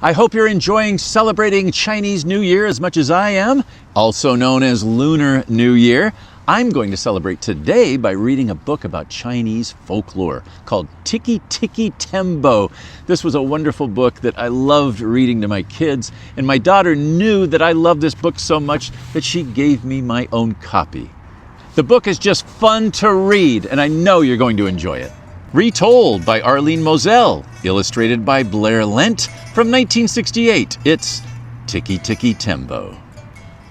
I hope you're enjoying celebrating Chinese New Year as much as I am, also known as Lunar New Year. I'm going to celebrate today by reading a book about Chinese folklore called Tikki Tikki Tembo. This was a wonderful book that I loved reading to my kids, and my daughter knew that I loved this book so much that she gave me my own copy. The book is just fun to read, and I know you're going to enjoy it. Retold by Arlene Mosel, illustrated by Blair Lent from 1968. It's Tikki Tikki Tembo.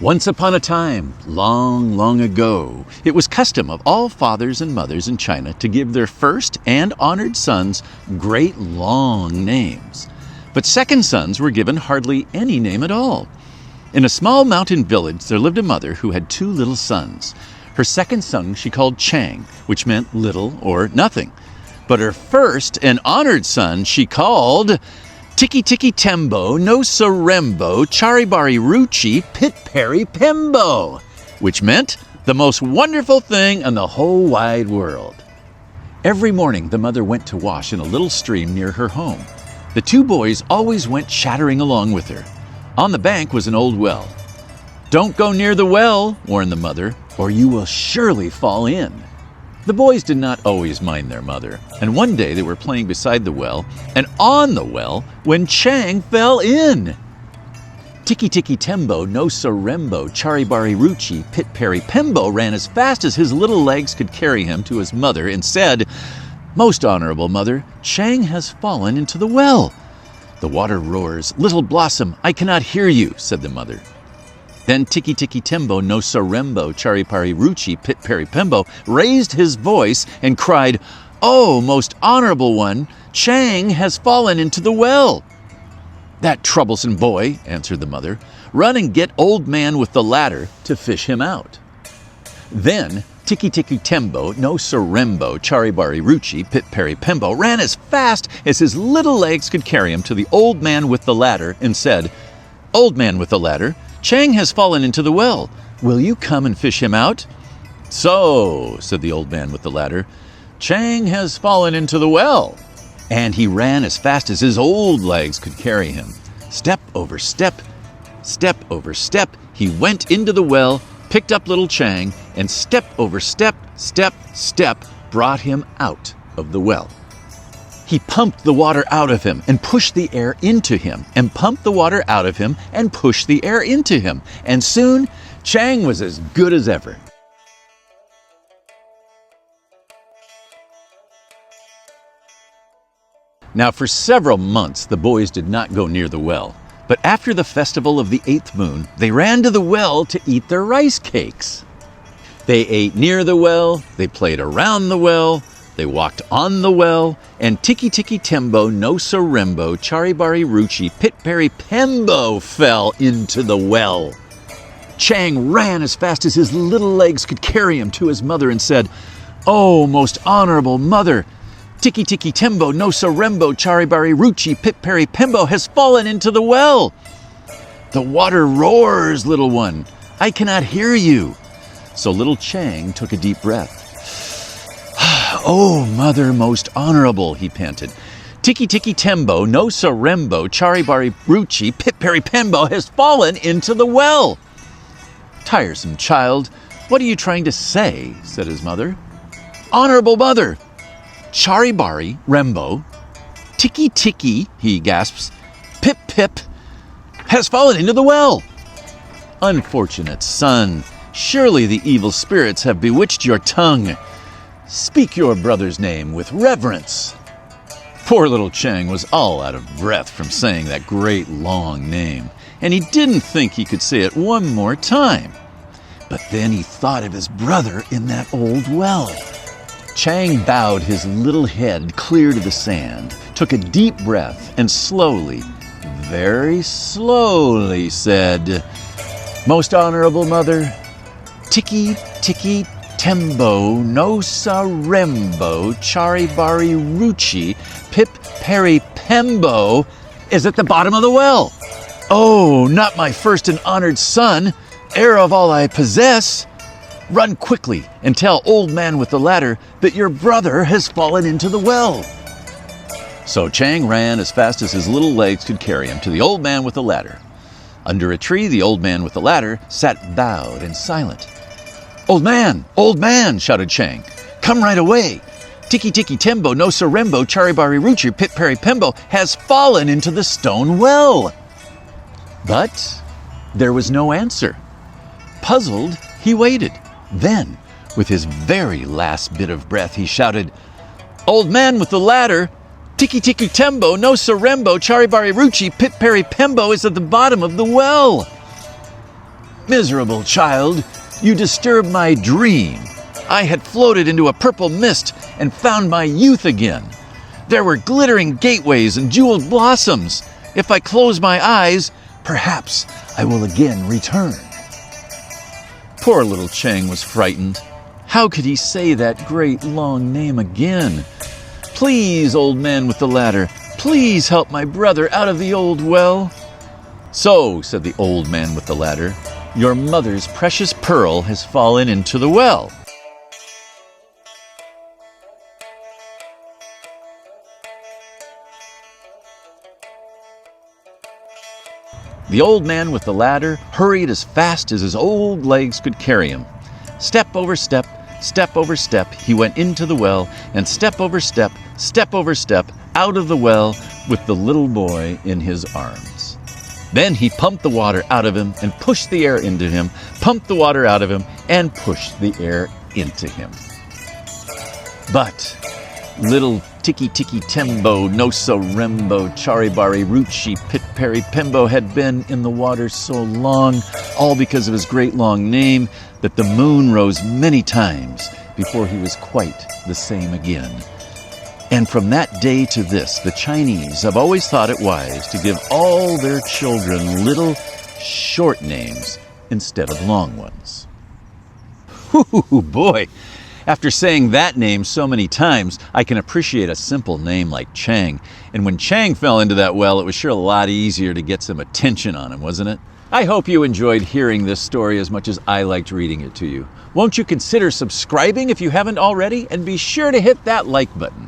Once upon a time, long, long ago, it was custom of all fathers and mothers in China to give their first and honored sons great long names. But second sons were given hardly any name at all. In a small mountain village, there lived a mother who had two little sons. Her second son she called Chang, which meant little or nothing. But her first and honored son she called Tikki Tikki Tembo, no Sarembo, Charibari Ruchi, Pit Peri Pembo, which meant the most wonderful thing in the whole wide world. Every morning the mother went to wash in a little stream near her home. The two boys always went chattering along with her. On the bank was an old well. "Don't go near the well," warned the mother, "or you will surely fall in." The boys did not always mind their mother, and one day they were playing beside the well, and on the well, when Chang fell in. Tikki Tikki Tembo, no Sarembo, Charibari Ruchi, Pit Peri Pembo ran as fast as his little legs could carry him to his mother and said, "Most honorable mother, Chang has fallen into the well." "The water roars, little blossom, I cannot hear you," said the mother. Then Tikki Tikki Tembo, no Sarembo, Charipari Ruchi, Pit Peri Pembo raised his voice and cried, "Oh, most honorable one, Chang has fallen into the well." "That troublesome boy," answered the mother, "run and get old man with the ladder to fish him out." Then Tikki Tikki Tembo, no Sarembo, Charibari Ruchi, Pit Peri Pembo ran as fast as his little legs could carry him to the old man with the ladder and said, "Old man with the ladder, Chang has fallen into the well. Will you come and fish him out?" "So," said the old man with the ladder, "Chang has fallen into the well." And he ran as fast as his old legs could carry him. Step over step, step over step, he went into the well, picked up little Chang, and step over step, step, step, brought him out of the well. He pumped the water out of him and pushed the air into him, and pumped the water out of him and pushed the air into him. And soon, Chang was as good as ever. Now, for several months, the boys did not go near the well. But after the festival of the 8th moon, they ran to the well to eat their rice cakes. They ate near the well, they played around the well, they walked on the well, and Tikki Tikki Tembo, no Sarembo, Charibari Ruchi, Pit Peri Pembo fell into the well. Chang ran as fast as his little legs could carry him to his mother and said, "Oh, most honorable mother, Tikki Tikki Tembo, no Sarembo, Charibari Ruchi, Pit Peri Pembo has fallen into the well." "The water roars, little one, I cannot hear you." So little Chang took a deep breath. "Oh, mother most honorable," he panted. "Tikki Tikki Tembo, no Sarembo, Charibari Ruchi, Pit Peri Pembo has fallen into the well." "Tiresome child, what are you trying to say?" said his mother. "Honorable mother, Charibari Rembo, Tikki Tikki," he gasps, "Pip Pip has fallen into the well." "Unfortunate son, surely the evil spirits have bewitched your tongue. Speak your brother's name with reverence." Poor little Chang was all out of breath from saying that great long name, and he didn't think he could say it one more time. But then he thought of his brother in that old well. Chang bowed his little head clear to the sand, took a deep breath, and slowly, very slowly said, "Most honorable mother, Tikki Tikki Tembo, no Sarembo, Charibari Ruchi, Pip Peri Pembo is at the bottom of the well. Oh, not my first and honored son, heir of all I possess. Run quickly and tell old man with the ladder that your brother has fallen into the well." So Chang ran as fast as his little legs could carry him to the old man with the ladder. Under a tree, the old man with the ladder sat bowed and silent. Old man, shouted Chang. Come right away. Tikki Tikki Tembo, no Sorembo, Charibari Ruchi, Pit Peri Pembo has fallen into the stone well. But there was no answer. Puzzled, he waited. Then, with his very last bit of breath, he shouted, Old man with the ladder, Tikki Tikki Tembo, no Sorembo, Charibari Ruchi, Pit Peri Pembo is at the bottom of the well. Miserable child, you disturbed my dream. I had floated into a purple mist and found my youth again. There were glittering gateways and jeweled blossoms. If I close my eyes, perhaps I will again return. Poor little Chang was frightened. How could he say that great long name again? Please, old man with the ladder, please help my brother out of the old well. So, said the old man with the ladder, your mother's precious pearl has fallen into the well. The old man with the ladder hurried as fast as his old legs could carry him. Step over step, he went into the well, and step over step, out of the well with the little boy in his arms. Then he pumped the water out of him and pushed the air into him, pumped the water out of him and pushed the air into him. But little Tikki Tikki Tembo, no Sorembo, Charibari Ruchi, Pit Peri Pembo had been in the water so long, all because of his great long name, that the moon rose many times before he was quite the same again. And from that day to this, the Chinese have always thought it wise to give all their children little short names instead of long ones. Ooh, boy! After saying that name so many times, I can appreciate a simple name like Chang. And when Chang fell into that well, it was sure a lot easier to get some attention on him, wasn't it? I hope you enjoyed hearing this story as much as I liked reading it to you. Won't you consider subscribing if you haven't already? And be sure to hit that like button.